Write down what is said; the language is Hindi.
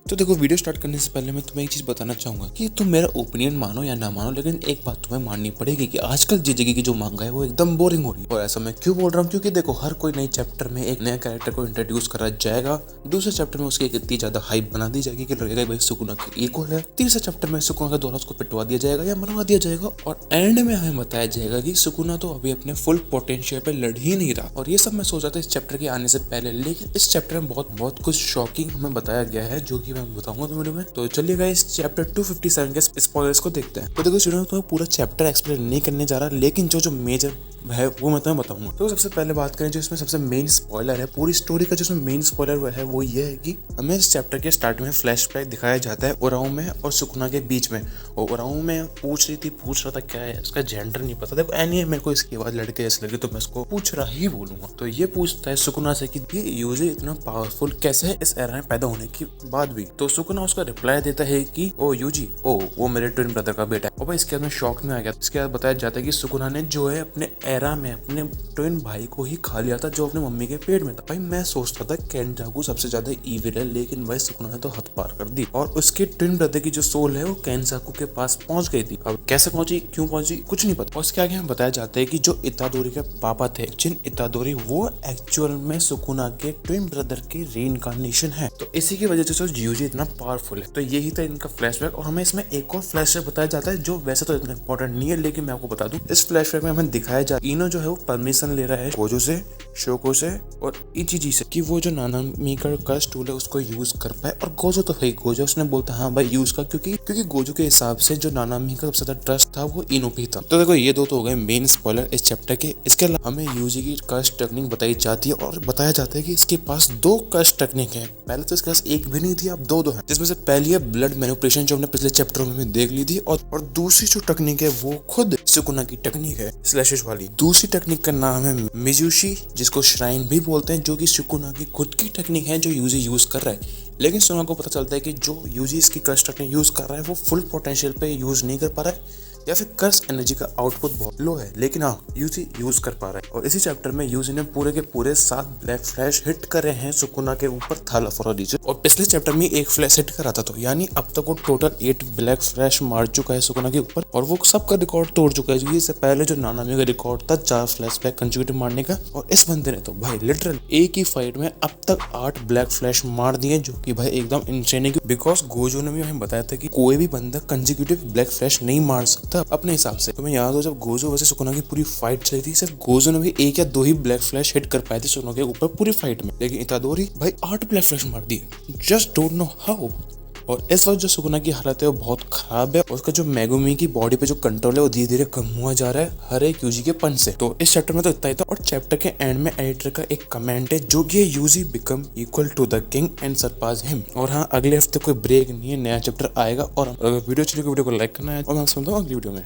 तो देखो, वीडियो स्टार्ट करने से पहले मैं तुम्हें एक चीज बताना चाहूंगा कि तुम मेरा ओपिनियन मानो या ना मानो, लेकिन एक बात तुम्हें माननी पड़ेगी कि आजकल जिंदगी की जो मांगा है वो एकदम बोरिंग हो रही है। और ऐसा मैं क्यों बोल रहा हूँ, क्योंकि देखो हर कोई नई चैप्टर में एक नया कैरेक्टर को इंट्रोड्यूस करा जाएगा, दूसरे चैप्टर में उसकी एक इतनी ज्यादा हाइप बना दी जाएगी कि लगेगा भाई सुकुना के इक्वल है, तीसरे चैप्टर में सुकुना के द्वारा उसको पिटवा दिया जाएगा या मरवा दिया जाएगा, और एंड में हमें बताया जाएगा कि सुकुना तो अभी अपने फुल पोटेंशियल पे लड़ ही नहीं रहा। और ये सब मैं सोच रहा था इस चैप्टर के आने से पहले, लेकिन इस चैप्टर में बहुत कुछ शॉकिंग हमें बताया गया है जो कि मैं बताऊंगा तुम्हें। तो चलिए गाइस, चैप्टर 257 के स्पॉयलर्स को देखते हैं। तो देखो स्टूडेंट, तुम्हें पूरा चैप्टर एक्सप्लेन नहीं करने जा रहा, लेकिन जो मेजर है वो मैं तुम्हें बताऊंगा। तो सबसे पहले बात करें जो इसमें सबसे मेन स्पॉइलर है पूरी स्टोरी का, जो इसमें मेन स्पॉइलर है वो ये है कि हमें इस चैप्टर के स्टार्ट में फ्लैशबैक दिखाया जाता है ओराओं में और सुकुना के बीच में। और ओराओं में पूछ रहा था क्या है इसका जेंडर नहीं पता। देखो एनी मेरे को इसकी आवाज लड़के जैसे लगी तो मैं इसको पूछ रहा ही बोलूंगा। तो ये पूछता है सुकुना से कि ये यूजी इतना पावरफुल कैसे है इस एरा में पैदा होने के बाद भी। तो सुकुना उसका रिप्लाई देता है कि ओ यूजी, ओ वो मेरे ट्विन ब्रदर का बेटा है। और भाई इसके बाद में शॉक में आ गया। इसके बाद बताया जाता है कि सुकुना ने जो है अपने एरा में अपने ट्विन भाई को ही खा लिया था जो अपने मम्मी के पेट में था। भाई मैं सोचता था केनजाकू सबसे ज्यादा इविल है, लेकिन भाई सुकुना ने तो हद पार कर दी और उसके ट्विन ब्रदर की जो सोल है वो केनजाकू के पास पहुंच गई थी। अब कैसे पहुंची, क्यों पहुंची, कुछ नहीं पता। और उसके आगे हमें बताया जाता है कि जो इतादोरी के पापा थे, जिन इतादोरी, वो एक्चुअल में सुकुना के ट्विन ब्रदर की रीइंकार्नेशन है। तो इसी की वजह से यूजी इतना पावरफुल है। तो यही था इनका फ्लैशबैक। और हमें इसमें एक और फ्लैशबैक बताया जाता है जो वैसे तो इतना इंपॉर्टेंट नहीं है, लेकिन मैं आपको बता दूं इस फ्लैशबैक में हमें दिखाया जाता है इनो जो है वो परमिशन ले रहा है गोजो से, शोको से और इचिजी से कि वो जो नानामी का स्टूल है उसको यूज कर पाए। और गोजो तो है, गोजो उसने बोलता हाँ भाई यूज का, क्योंकि गोजो के हिसाब से जो नानामी का सबसे ज्यादा ट्रस्ट था वो इनो पे था। तो देखो ये दो तो हो गए मेन स्पॉइलर इस चैप्टर के। इसके अलावा हमें यूजी की कर्स टेक्निक बताई जाती है और बताया जाता है कि इसके पास 2 कर्स टेक्निक है। पहले तो इसके पास एक भी नहीं थी, अब 2 है, जिसमें से पहली है ब्लड मैनिपुलेशन जो हमने पिछले चैप्टर में देख ली थी, और दूसरी जो टेक्निक है वो खुद सुकुना की टेक्निक है स्लैशेस वाली। दूसरी टेक्निक का नाम है मिजुशी, जिसको श्राइन भी बोलते हैं, जो कि सुकुना की खुद की टेक्निक है जो यूजी यूज कर रहा है। लेकिन सुकुना को पता चलता है कि जो यूजी इसकी कर्स टेक्निक यूज कर रहा है वो फुल पोटेंशियल पे यूज नहीं कर पा रहा है, या फिर कर्स एनर्जी का आउटपुट बहुत लो है, लेकिन हाँ यूजी यूज कर पा रहा है। और इसी चैप्टर में यूजी ने पूरे के पूरे 7 ब्लैक फ्लैश हिट करे हैं सुकुना के ऊपर थाला फॉर रीजन। और पिछले चैप्टर में 1 फ्लैश हिट करा था, तो यानी अब तक वो टोटल 8 ब्लैक फ्लैश मार चुका है सुकुना के ऊपर, और वो सबका रिकॉर्ड तोड़ चुका है। क्योंकि इससे पहले जो नानामी का रिकॉर्ड था 4 फ्लैश बैक कंसेक्यूटिव मारने का, और इस बंदे ने तो भाई लिटरल एक ही फाइट में अब तक 8 ब्लैक फ्लैश मार दिए, जो कि भाई एकदम इंसेन है। बिकॉज गोजो ने भी हमें बताया था कि कोई भी बंदा कंसेक्यूटिव ब्लैक फ्लैश नहीं मार सकता अपने हिसाब से। तुम्हें याद हो जब गोजो वैसे सुकुना की पूरी फाइट चली थी, सिर्फ गोजो ने भी 1 या 2 ही ब्लैक फ्लैश हिट कर पाए थे सुकुना के ऊपर पूरी फाइट में, लेकिन इतादोरी भाई 8 ब्लैक फ्लैश मार दिए, जस्ट डोंट नो हाउ। और इस वक्त जो सुकुना की हालत है वो बहुत खराब है, और उसका जो मेगुमी की बॉडी पे जो कंट्रोल है वो धीरे धीरे कम हुआ जा रहा है हर एक यूजी के पंच से। तो इस चैप्टर में तो इतना ही था। और चैप्टर के एंड में एडिटर का एक कमेंट है जो कि यूजी become equal to the king and surpass him. और हाँ, अगले हफ्ते कोई ब्रेक नहीं है, नया चैप्टर आएगा। और अगर वीडियो चलेगी वीडियो को लाइक करना है, और मैं सुनता हूँ अगली वीडियो में।